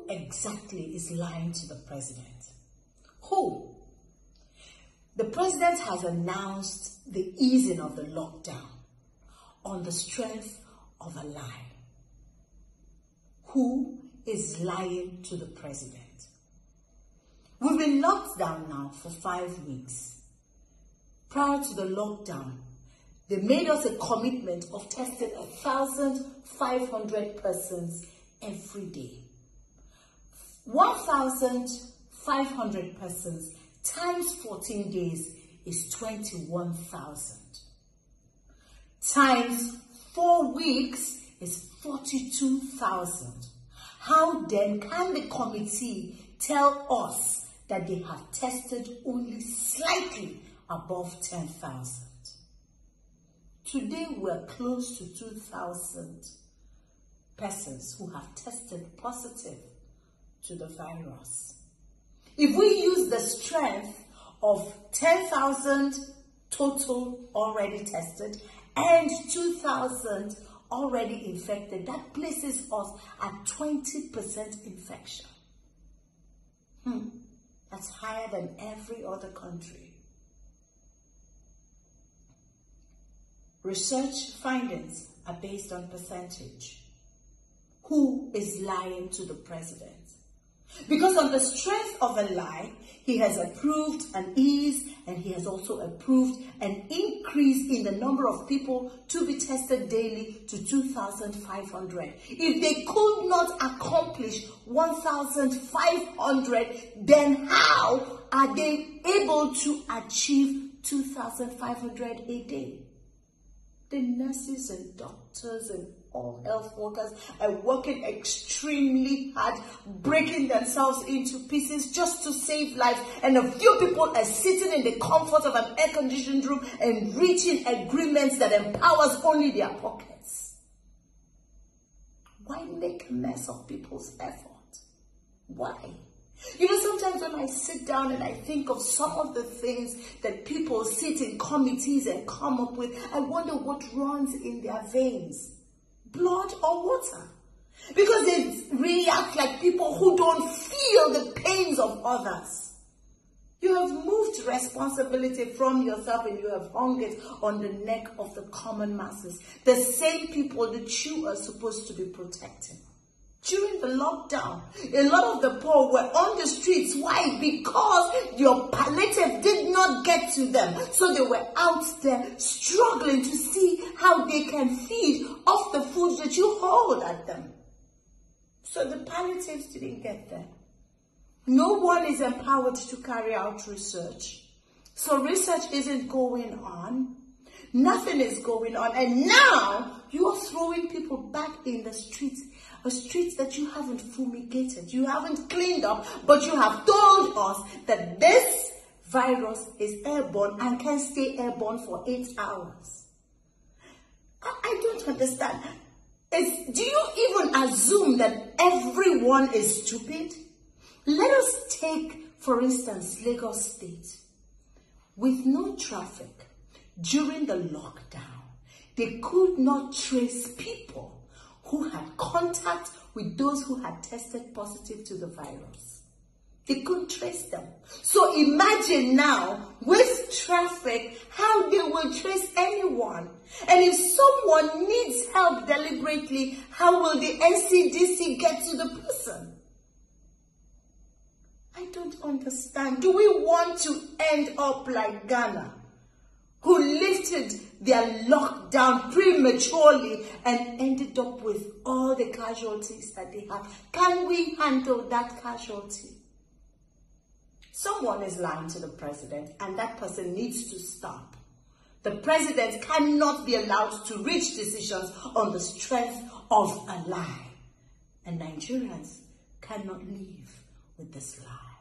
Who exactly is lying to the president? Who? The president has announced the easing of the lockdown on the strength of a lie. Who is lying to the president? We've been locked down now for 5 weeks. Prior to the lockdown, they made us a commitment of testing 1,500 persons every day. 1,500 persons times 14 days is 21,000. Times 4 weeks is 42,000. How then can the committee tell us that they have tested only slightly above 10,000? Today we're close to 2,000 persons who have tested positive to the virus. If we use the strength of 10,000 total already tested and 2,000 already infected, that places us at 20% infection. That's higher than every other country. Research findings are based on percentage. Who is lying to the president? Because on the strength of a lie, he has approved an ease and he has also approved an increase in the number of people to be tested daily to 2,500. If they could not accomplish 1,500, then how are they able to achieve 2,500 a day? The nurses and doctors and all health workers are working extremely hard, breaking themselves into pieces just to save lives. And a few people are sitting in the comfort of an air-conditioned room and reaching agreements that empowers only their pockets. Why make a mess of people's effort? Why? You know, sometimes when I sit down and I think of some of the things that people sit in committees and come up with, I wonder what runs in their veins. Blood or water? Because they react like people who don't feel the pains of others. You have moved responsibility from yourself and you have hung it on the neck of the common masses. The same people that you are supposed to be protecting. During the lockdown, a lot of the poor were on the streets. Why? Because your palliative did not get to them. So they were out there struggling to see how they can feed off the food that you hold at them. So the palliatives didn't get there. No one is empowered to carry out research. So research isn't going on. Nothing is going on. And now you are throwing people back in the streets. A street that you haven't fumigated, you haven't cleaned up, but you have told us that this virus is airborne and can stay airborne for 8 hours. I don't understand. Do you even assume that everyone is stupid? Let us take, for instance, Lagos State. With no traffic during the lockdown, they could not trace people who had contact with those who had tested positive to the virus. They couldn't trace them. So imagine now, with traffic, how they will trace anyone. And if someone needs help deliberately, how will the NCDC get to the person? I don't understand. Do we want to end up like Ghana, who lifted their lockdown prematurely and ended up with all the casualties that they have? Can we handle that casualty? Someone is lying to the president, and that person needs to stop. The president cannot be allowed to reach decisions on the strength of a lie. And Nigerians cannot live with this lie.